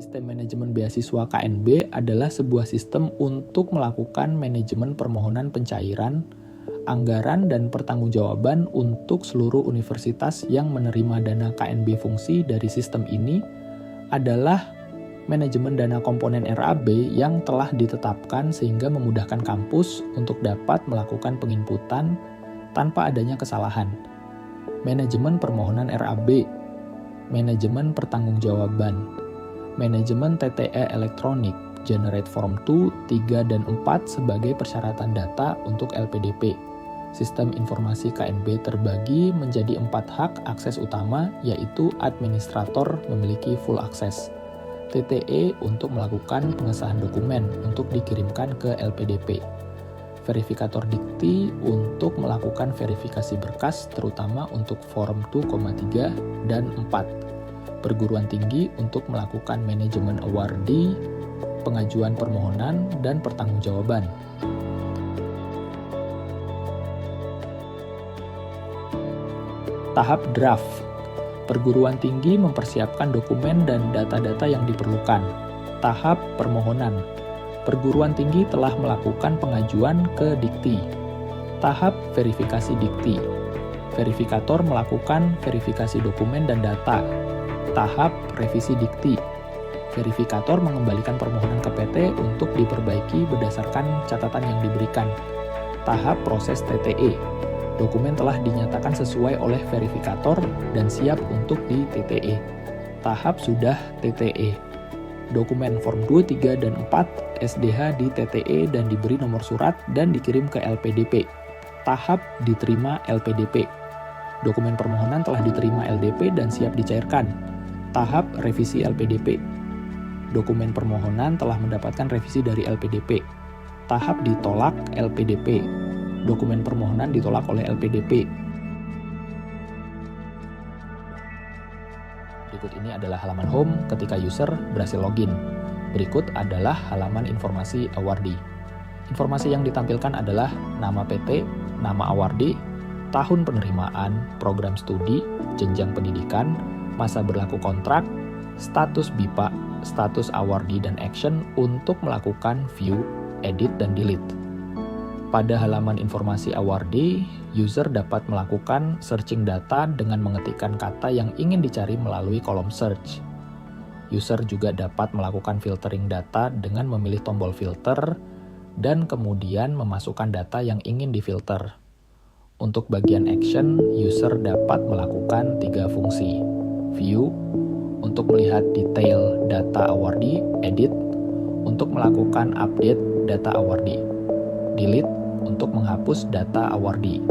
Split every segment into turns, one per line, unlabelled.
Sistem manajemen beasiswa KNB adalah sebuah sistem untuk melakukan manajemen permohonan pencairan, anggaran, dan pertanggungjawaban untuk seluruh universitas yang menerima dana KNB. Fungsi dari sistem ini adalah manajemen dana komponen RAB yang telah ditetapkan sehingga memudahkan kampus untuk dapat melakukan penginputan tanpa adanya kesalahan. Manajemen permohonan RAB, manajemen pertanggungjawaban, manajemen TTE elektronik, generate form 2, 3, dan 4 sebagai persyaratan data untuk LPDP. Sistem informasi KNB terbagi menjadi 4 hak akses utama, yaitu administrator memiliki full akses, TTE untuk melakukan pengesahan dokumen untuk dikirimkan ke LPDP, verifikator dikti untuk melakukan verifikasi berkas terutama untuk form 2,3 dan 4, perguruan tinggi untuk melakukan manajemen awardee, pengajuan permohonan, dan pertanggungjawaban. Tahap draft. Perguruan tinggi mempersiapkan dokumen dan data-data yang diperlukan. Tahap permohonan. Perguruan tinggi telah melakukan pengajuan ke dikti. Tahap verifikasi dikti. Verifikator melakukan verifikasi dokumen dan data. Tahap revisi dikti. Verifikator mengembalikan permohonan ke PT untuk diperbaiki berdasarkan catatan yang diberikan. Tahap proses TTE. Dokumen telah dinyatakan sesuai oleh verifikator dan siap untuk di TTE. Tahap sudah TTE. Dokumen form 2, 3, dan 4 SDH di TTE dan diberi nomor surat dan dikirim ke LPDP. Tahap diterima LPDP. Dokumen permohonan telah diterima LDP dan siap dicairkan. Tahap revisi LPDP. Dokumen permohonan telah mendapatkan revisi dari LPDP. Tahap ditolak LPDP. Dokumen permohonan ditolak oleh LPDP. Berikut ini adalah halaman home ketika user berhasil login. Berikut adalah halaman informasi awardee. Informasi yang ditampilkan adalah nama PT, nama awardee, tahun penerimaan, program studi, jenjang pendidikan, masa berlaku kontrak, status BIPA, status awardee, dan action untuk melakukan view, edit, dan delete. Pada halaman informasi awardee, user dapat melakukan searching data dengan mengetikkan kata yang ingin dicari melalui kolom search. User juga dapat melakukan filtering data dengan memilih tombol filter dan kemudian memasukkan data yang ingin difilter. Untuk bagian action, user dapat melakukan 3 fungsi. View, untuk melihat detail data awardee, edit, untuk melakukan update data awardee, delete, untuk menghapus data awardee.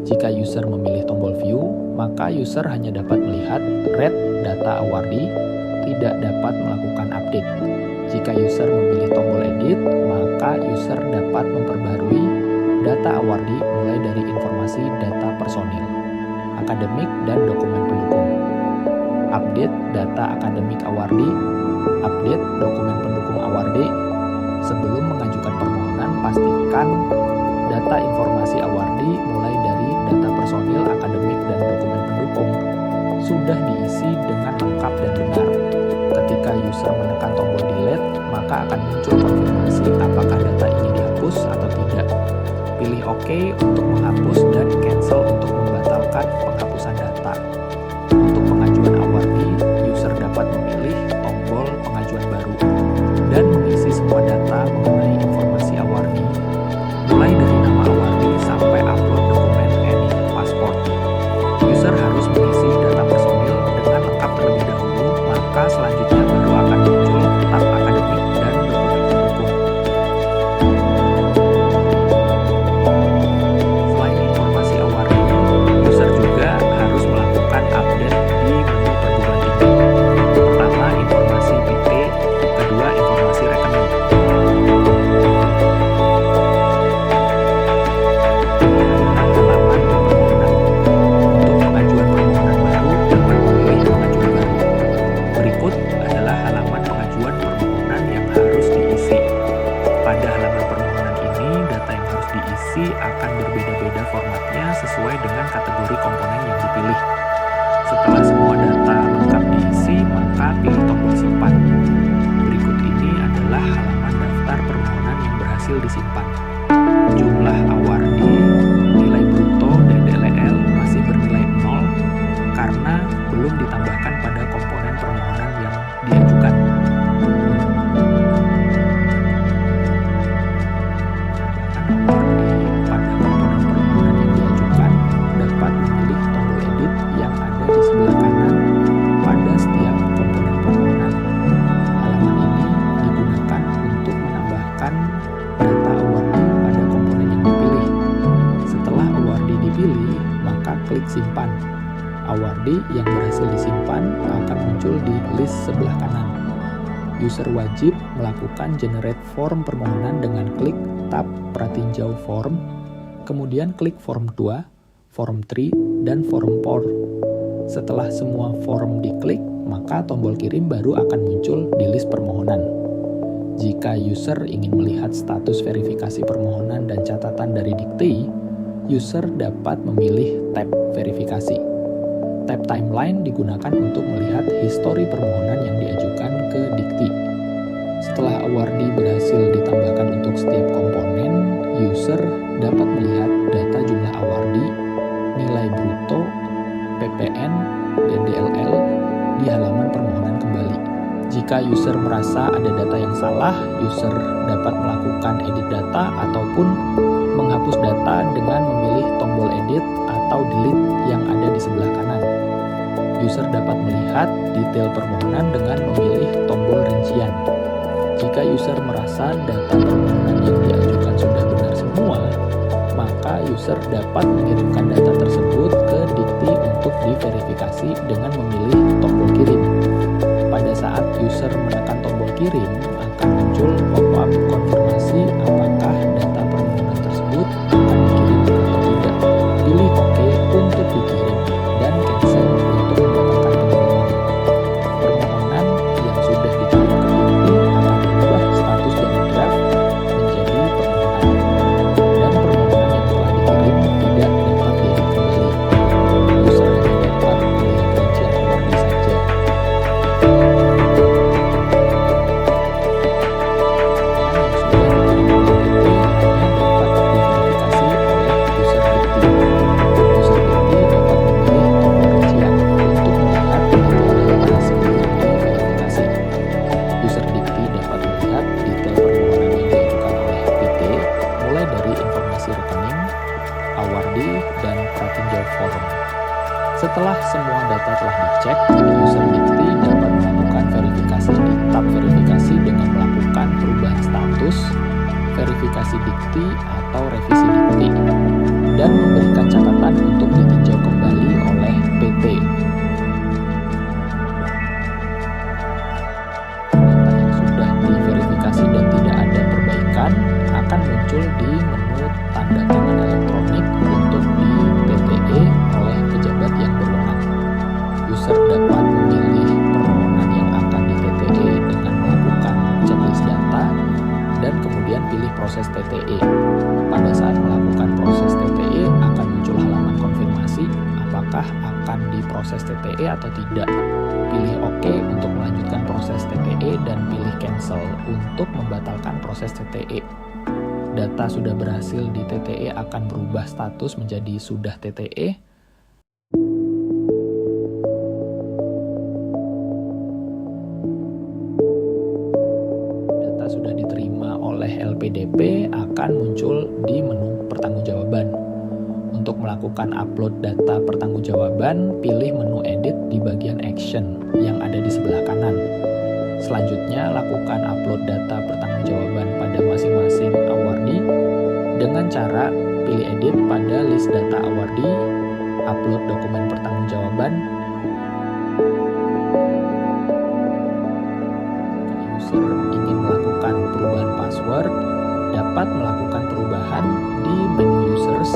Jika user memilih tombol view, maka user hanya dapat melihat read data awardee, tidak dapat melakukan update. Jika user memilih tombol edit, maka user dapat memperbaharui data awardee mulai dari informasi data personil, akademik, dan dokumen pendukung. Update data akademik awardee, update dokumen pendukung awardee. Sebelum mengajukan permohonan, pastikan data informasi awardee mulai dari data personil, akademik, dan dokumen pendukung sudah diisi dengan lengkap dan benar. Ketika user menekan tombol delete, maka akan muncul konfirmasi apakah data ini dihapus atau tidak. Pilih OK untuk menghapus dan cancel untuk membatalkan penghapusan data. Untuk pengajuan awardee, user dapat memilih tombol pengajuan baru dan mengisi semua data mengenai informasi awardee, mulai dari nama awardee sampai upload dokumen any pasport. User harus mengisi data personil dengan lengkap terlebih dahulu, maka selanjutnya baru akan muncul tab akademik dan dokumen pendukung. Selain informasi awardee, user juga harus melakukan update di menu perguruan tinggi. Pertama, informasi PT, kedua, informasi rekening. Halaman permohonan. Untuk pengajuan permohonan baru, dapat memilih pengajuan baru. Berikut adalah halaman pengajuan permohonan yang harus diisi. Pada halaman permohonan ini, data yang harus diisi akan berbeda-beda formatnya sesuai dengan kategori komponen yang dipilih. Setelah semua data lengkap diisi, maka pilih tombol simpan. klik simpan. Awardee yang berhasil disimpan akan muncul di list sebelah kanan. User wajib melakukan generate form permohonan dengan klik tab pratinjau form, kemudian klik form 2, form 3, dan form 4. Setelah semua form diklik, maka tombol kirim baru akan muncul di list permohonan. Jika user ingin melihat status verifikasi permohonan dan catatan dari Dikti, user dapat memilih tab verifikasi. Tab timeline digunakan untuk melihat histori permohonan yang diajukan ke Dikti. Setelah awardee berhasil ditambahkan untuk setiap komponen, user dapat melihat data jumlah awardee, nilai bruto, PPN, dan DLL di halaman permohonan kembali. Jika user merasa ada data yang salah, user dapat melakukan edit data ataupun menghapus data dengan memilih tombol edit atau delete yang ada di sebelah kanan. User dapat melihat detail permohonan dengan memilih tombol rincian. Jika user merasa data permohonan yang diajukan sudah benar semua, maka user dapat mengirimkan data tersebut ke Dikti untuk diverifikasi dengan memilih tombol kirim. Pada saat user menekan tombol kirim, akan muncul pop-up konfirmasi apakah data permohonan tersebut akan dikirim atau tidak. Pilih OK untuk dikirim dan cancel untuk membatalkan pengiriman. Permohonan yang sudah dikirim ke Dikti akan berubah status dari draft menjadi permohonan, dan permohonan yang telah dikirim tidak dapat diedit kembali. User hanya dapat melihat rincian awardee saja. Setelah semua data telah dicek, user Dikti dapat melakukan verifikasi di tab verifikasi dengan melakukan perubahan status, verifikasi Dikti atau revisi Dikti, dan memberikan catatan untuk ditinjau kembali oleh PT. Data yang sudah diverifikasi dan tidak ada perbaikan akan muncul di menu tanda tangan elektronik untuk di TTE oleh pejabat yang berwenang. User dapat memilih permohonan yang akan di TTE dengan melakukan checklist data dan kemudian pilih proses TTE. Pada saat melakukan proses TTE akan muncul halaman konfirmasi apakah akan diproses TTE atau tidak. Pilih OK untuk melanjutkan proses TTE dan pilih cancel untuk membatalkan proses TTE. Data sudah berhasil di TTE akan berubah status menjadi sudah TTE. Data sudah diterima oleh LPDP akan muncul di menu pertanggungjawaban. Untuk melakukan upload data pertanggungjawaban, pilih menu edit di bagian action yang ada di sebelah kanan. Selanjutnya, lakukan upload data pertanggungjawaban pada masing-masing awardee dengan cara pilih edit pada list data awardee, upload dokumen pertanggungjawaban. Jika user ingin melakukan perubahan password, dapat melakukan perubahan di menu users